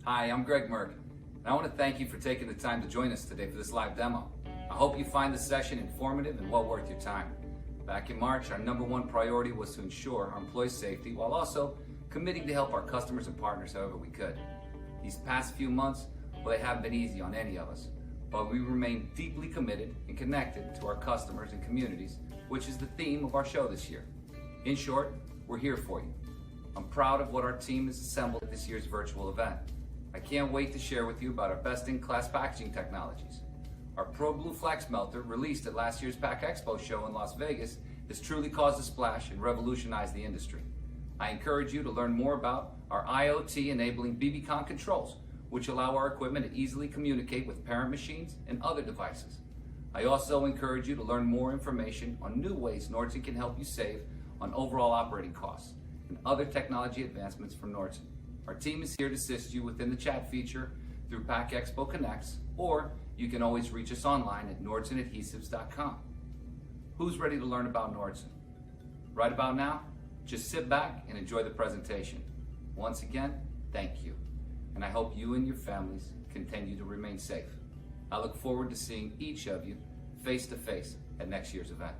Hi, I'm Greg Merck, and I want to thank you for taking the time to join us today for this live demo. I hope you find the session informative and well worth your time. Back in March, our #1 priority was to ensure our employees' safety while also committing to help our customers and partners however we could. These past few months, well, they haven't been easy on any of us, but we remain deeply committed and connected to our customers and communities, which is the theme of our show this year. In short, we're here for you. I'm proud of what our team has assembled at this year's virtual event. I can't wait to share with you about our best-in-class packaging technologies. Our Pro Blue Flex melter, released at last year's Pack Expo show in Las Vegas, has truly caused a splash and revolutionized the industry. I encourage you to learn more about our IoT-enabling BBCon controls, which allow our equipment to easily communicate with parent machines and other devices. I also encourage you to learn more information on new ways Nordson can help you save on overall operating costs and other technology advancements from Nordson. Our team is here to assist you within the chat feature through Pack Expo Connects, or you can always reach us online at nordsonadhesives.com. Who's ready to learn about Nordson? Right about now, just sit back and enjoy the presentation. Once again, thank you. And I hope you and your families continue to remain safe. I look forward to seeing each of you face to face at next year's event.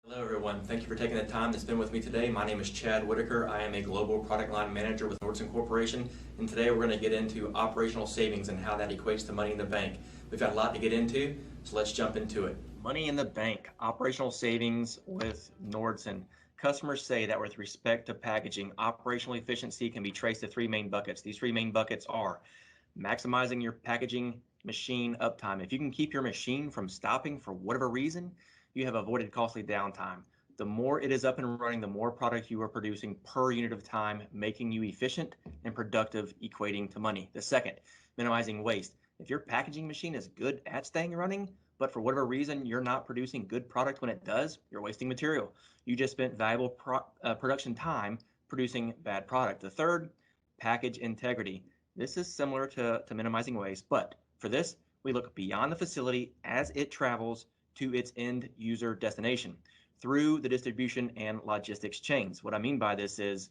Hello everyone, thank you for taking the time to spend with me today. My name is Chad Whitaker. I am a Global Product Line Manager with Nordson Corporation, and today we're going to get into operational savings and how that equates to money in the bank. We've got a lot to get into, so let's jump into it. Money in the bank, operational savings with Nordson. Customers say that with respect to packaging, operational efficiency can be traced to three main buckets. These three main buckets are maximizing your packaging machine uptime. If you can keep your machine from stopping for whatever reason, you have avoided costly downtime. The more it is up and running, the more product you are producing per unit of time, making you efficient and productive, equating to money. The second, minimizing waste. If your packaging machine is good at staying running, but for whatever reason you're not producing good product when it does, you're wasting material. You just spent valuable production time producing bad product. The third, package integrity. This is similar to minimizing waste, but for this, we look beyond the facility as it travels to its end user destination through the distribution and logistics chains. What I mean by this is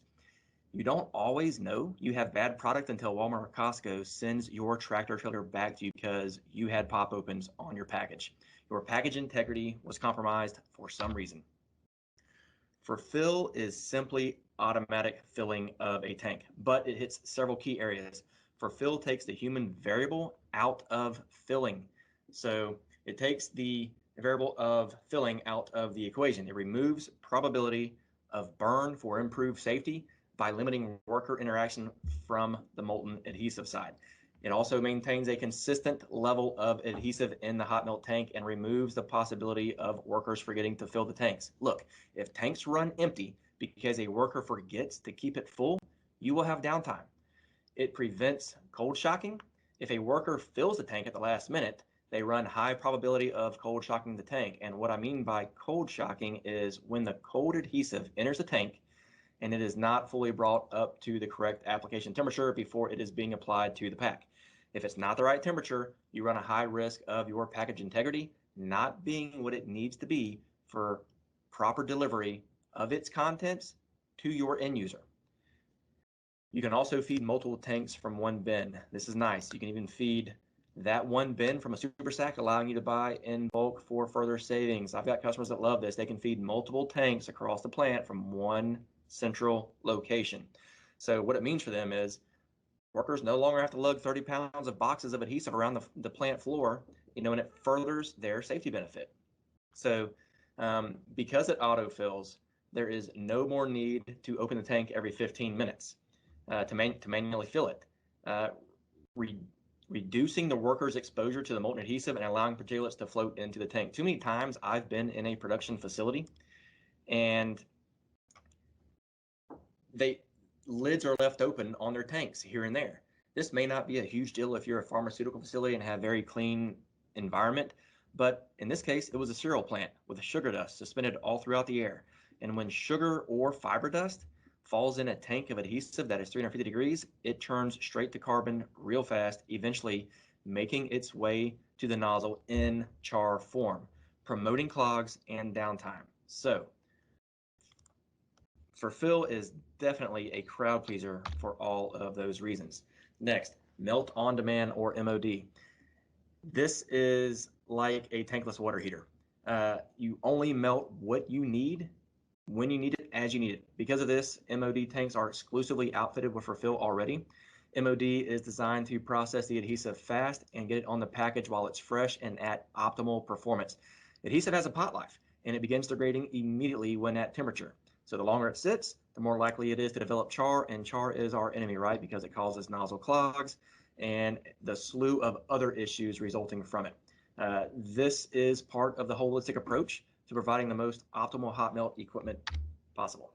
you don't always know you have bad product until Walmart or Costco sends your tractor trailer back to you because you had pop opens on your package. Your package integrity was compromised for some reason. For fill is simply automatic filling of a tank, but it hits several key areas. For fill takes the human variable out of filling. So it takes the variable of filling out of the equation. It removes probability of burn for improved safety by limiting worker interaction from the molten adhesive side. It also maintains a consistent level of adhesive in the hot melt tank and removes the possibility of workers forgetting to fill the tanks. Look, if tanks run empty because a worker forgets to keep it full, you will have downtime. It prevents cold shocking. If a worker fills the tank at the last minute, they run high probability of cold shocking the tank. And what I mean by cold shocking is when the cold adhesive enters the tank and it is not fully brought up to the correct application temperature before it is being applied to the pack. If it's not the right temperature, you run a high risk of your package integrity not being what it needs to be for proper delivery of its contents to your end user. You can also feed multiple tanks from one bin. This is nice. You can even feed that one bin from a super sack, allowing you to buy in bulk for further savings. I've got customers that love this. They can feed multiple tanks across the plant from one central location. So what it means for them is workers no longer have to lug 30 pounds of boxes of adhesive around the plant floor, and it furthers their safety benefit. So because it autofills, there is no more need to open the tank every 15 minutes to manually fill it. Reducing the worker's exposure to the molten adhesive and allowing particulates to float into the tank. Too many times I've been in a production facility and lids are left open on their tanks here and there. This may not be a huge deal if you're a pharmaceutical facility and have very clean environment, but in this case, it was a cereal plant with sugar dust suspended all throughout the air. And when sugar or fiber dust falls in a tank of adhesive that is 350 degrees, it turns straight to carbon real fast, eventually making its way to the nozzle in char form, promoting clogs and downtime. So for fill is definitely a crowd pleaser for all of those reasons. Next, melt on demand or MOD. This is like a tankless water heater. You only melt what you need when you need it, as you need it. Because of this, MOD tanks are exclusively outfitted with refill already. MOD is designed to process the adhesive fast and get it on the package while it's fresh and at optimal performance. Adhesive has a pot life, and it begins degrading immediately when at temperature. So the longer it sits, the more likely it is to develop char, and char is our enemy, right? Because it causes nozzle clogs and the slew of other issues resulting from it. This is part of the holistic approach to providing the most optimal hot melt equipment possible.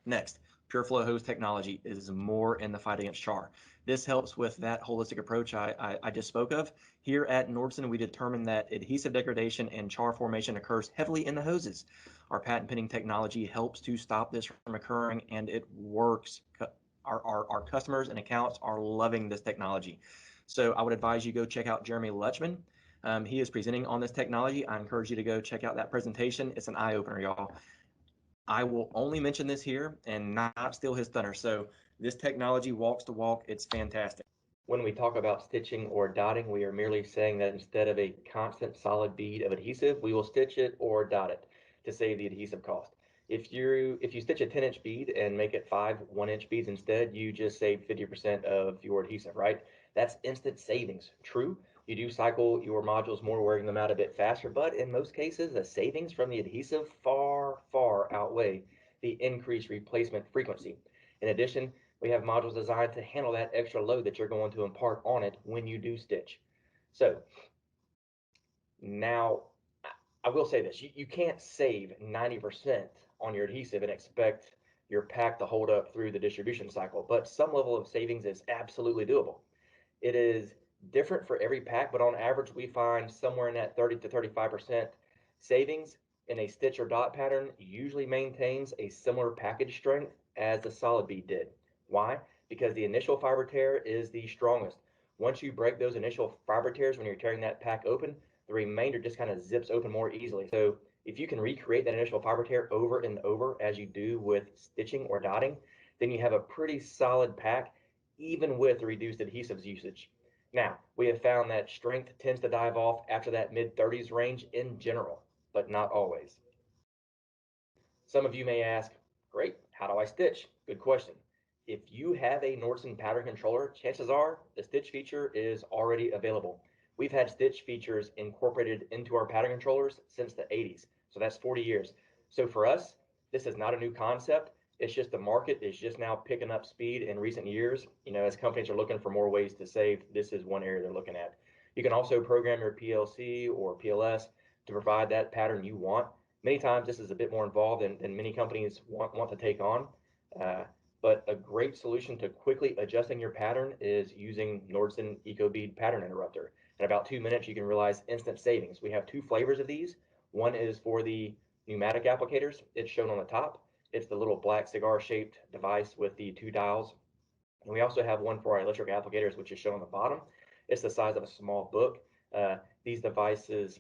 Next, PureFlow hose technology is more in the fight against char. This helps with that holistic approach I just spoke of. Here at Nordson, we determined that adhesive degradation and char formation occurs heavily in the hoses. Our patent pending technology helps to stop this from occurring, and it works. Our customers and accounts are loving this technology. So I would advise you go check out Jeremy Lutchman. He is presenting on this technology. I encourage you to go check out that presentation. It's an eye-opener, y'all. I will only mention this here and not steal his thunder. So this technology walks the walk. It's fantastic. When we talk about stitching or dotting, we are merely saying that instead of a constant solid bead of adhesive, we will stitch it or dot it to save the adhesive cost. If you stitch a 10-inch bead and make it 5 1-inch beads instead, you just save 50% of your adhesive, right? That's instant savings. True, you do cycle your modules more, wearing them out a bit faster, but in most cases, the savings from the adhesive far, far outweigh the increased replacement frequency. In addition, we have modules designed to handle that extra load that you're going to impart on it when you do stitch. So now, I will say this, you can't save 90% on your adhesive and expect your pack to hold up through the distribution cycle, but some level of savings is absolutely doable. It is different for every pack, but on average, we find somewhere in that 30 to 35% savings in a stitch or dot pattern usually maintains a similar package strength as the solid bead did. Why? Because the initial fiber tear is the strongest. Once you break those initial fiber tears when you're tearing that pack open, the remainder just kind of zips open more easily. So if you can recreate that initial fiber tear over and over as you do with stitching or dotting, then you have a pretty solid pack, even with the reduced adhesives usage. Now, we have found that strength tends to dive off after that mid-30s range in general, but not always. Some of you may ask, great, how do I stitch? Good question. If you have a Nordson pattern controller, chances are the stitch feature is already available. We've had stitch features incorporated into our pattern controllers since the 80s, so that's 40 years. So for us, this is not a new concept. It's just the market is just now picking up speed in recent years. As companies are looking for more ways to save, this is one area they're looking at. You can also program your PLC or PLS to provide that pattern you want. Many times this is a bit more involved than many companies want to take on. But a great solution to quickly adjusting your pattern is using Nordson Ecobee Pattern Interrupter. In about 2 minutes, you can realize instant savings. We have 2 flavors of these. One is for the pneumatic applicators. It's shown on the top. It's the little black cigar-shaped device with the 2 dials. And we also have one for our electric applicators, which is shown on the bottom. It's the size of a small book. These devices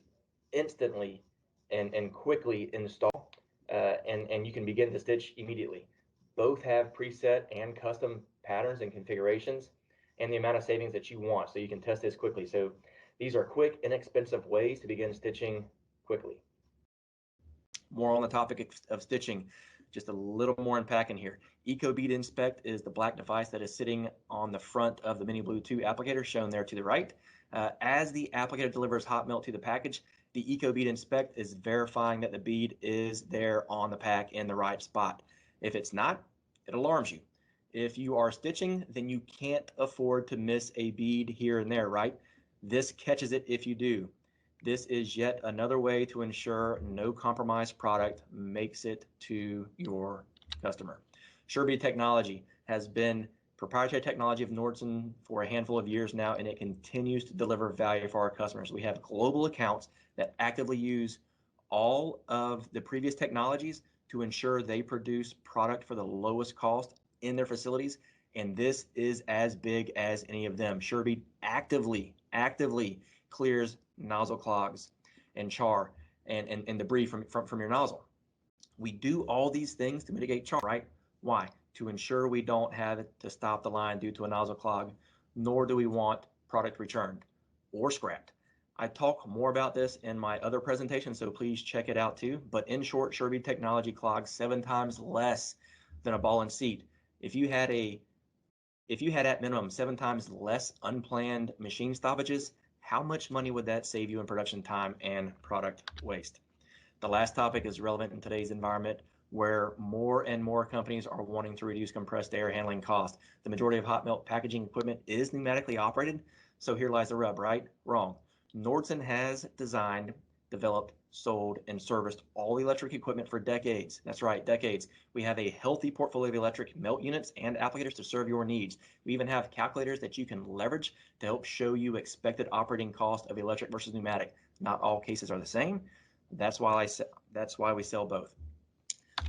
instantly and quickly install, and you can begin to stitch immediately. Both have preset and custom patterns and configurations and the amount of savings that you want, so you can test this quickly. So these are quick, inexpensive ways to begin stitching quickly. More on the topic of stitching, just a little more unpacking here. Ecobee Inspect is the black device that is sitting on the front of the Mini Blue 2 applicator, shown there to the right. As the applicator delivers hot melt to the package, the Ecobee Inspect is verifying that the bead is there on the pack in the right spot. If it's not, it alarms you. If you are stitching, then you can't afford to miss a bead here and there, right? This catches it if you do. This is yet another way to ensure no compromised product makes it to your customer. Sherby Technology has been proprietary technology of Nordson for a handful of years now, and it continues to deliver value for our customers. We have global accounts that actively use all of the previous technologies to ensure they produce product for the lowest cost in their facilities, and this is as big as any of them. Sherby actively clears nozzle clogs and char and debris from your nozzle. We do all these things to mitigate char, right? Why? to ensure we don't have to stop the line due to a nozzle clog, nor do we want product returned or scrapped. I talk more about this in my other presentation, so please check it out too. But in short, Sherby Technology clogs 7 times less than a ball and seat. If you had at minimum 7 times less unplanned machine stoppages, how much money would that save you in production time and product waste? The last topic is relevant in today's environment, where more and more companies are wanting to reduce compressed air handling costs. The majority of hot melt packaging equipment is pneumatically operated, so here lies the rub, right? Wrong. Nordson has designed, developed, sold, and serviced all electric equipment for decades. That's right, decades. We have a healthy portfolio of electric melt units and applicators to serve your needs. We even have calculators that you can leverage to help show you expected operating cost of electric versus pneumatic. Not all cases are the same. That's why we sell both.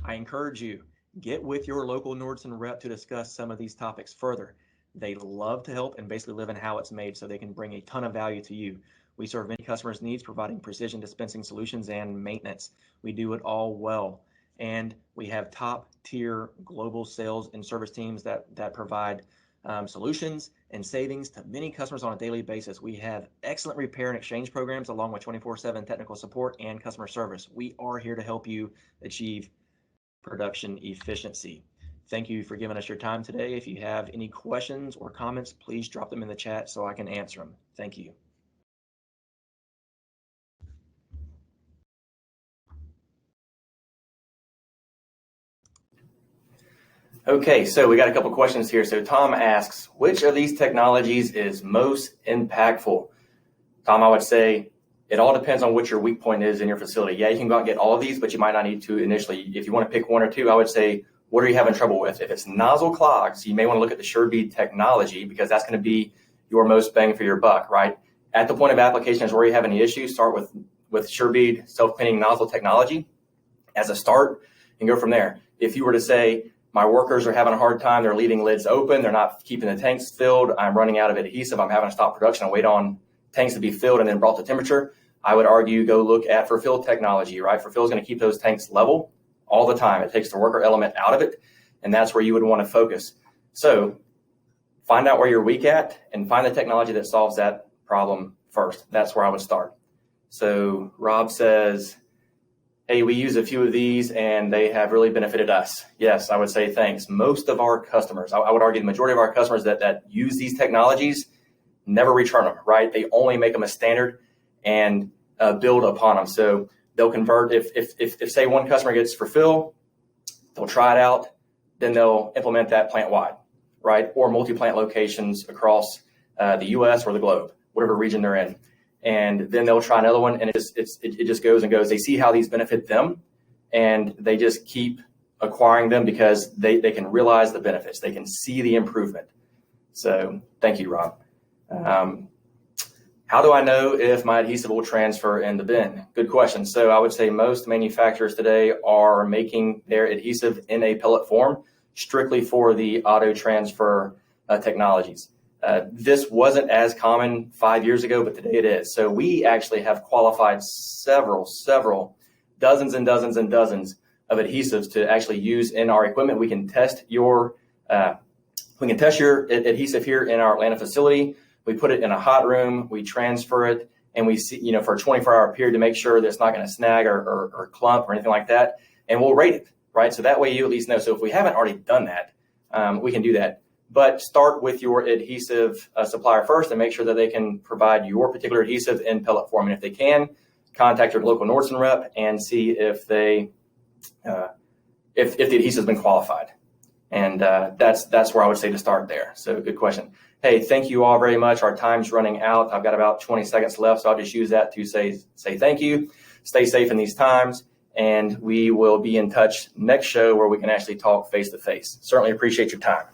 I encourage you, get with your local Nordson rep to discuss some of these topics further. They love to help and basically live in how it's made, so they can bring a ton of value to you. We serve many customers' needs, providing precision dispensing solutions and maintenance. We do it all well. And we have top tier global sales and service teams that provide solutions and savings to many customers on a daily basis. We have excellent repair and exchange programs, along with 24/7 technical support and customer service. We are here to help you achieve production efficiency. Thank you for giving us your time today. If you have any questions or comments, please drop them in the chat so I can answer them. Thank you. Okay, so we got a couple questions here. So Tom asks, which of these technologies is most impactful? Tom, I would say it all depends on what your weak point is in your facility. Yeah, you can go out and get all of these, but you might not need to initially. If you want to pick one or two, I would say, what are you having trouble with? If it's nozzle clogs, you may want to look at the Sherby Technology, because that's going to be your most bang for your buck, right? At the point of application is where you have any issues. Start with Sherby self-cleaning nozzle technology as a start and go from there. If you were to say, my workers are having a hard time, they're leaving lids open, they're not keeping the tanks filled, I'm running out of adhesive, I'm having to stop production and wait on tanks to be filled and then brought to temperature, I would argue go look at for fill technology, right? For fill is going to keep those tanks level all the time. It takes the worker element out of it, and that's where you would want to focus. So find out where you're weak at and find the technology that solves that problem first. That's where I would start. So Rob says, hey, we use a few of these and they have really benefited us. Yes, I would say thanks. Most of our customers, I would argue the majority of our customers that use these technologies never return them, right? They only make them a standard and build upon them. So they'll convert, if say one customer gets for fill, they'll try it out, then they'll implement that plant wide, right? Or multi-plant locations across the US or the globe, whatever region they're in. And then they'll try another one, and it just goes and goes. They see how these benefit them, and they just keep acquiring them because they can realize the benefits. They can see the improvement. So thank you, Rob. How do I know if my adhesive will transfer in the bin? Good question. So I would say most manufacturers today are making their adhesive in a pellet form strictly for the auto transfer technologies. This wasn't as common 5 years ago, but today it is. So we actually have qualified several dozens and dozens and dozens of adhesives to actually use in our equipment. We can test your adhesive here in our Atlanta facility. We put it in a hot room, we transfer it, and we see, for a 24-hour period to make sure that it's not going to snag or clump or anything like that. And we'll rate it, right? So that way you at least know. So if we haven't already done that, we can do that. But start with your adhesive supplier first and make sure that they can provide your particular adhesive in pellet form. And if they can, contact your local Nordson rep and see if the adhesive has been qualified. And that's where I would say to start there. So good question. Hey, thank you all very much. Our time's running out. I've got about 20 seconds left, so I'll just use that to say thank you. Stay safe in these times, and we will be in touch next show where we can actually talk face to face. Certainly appreciate your time.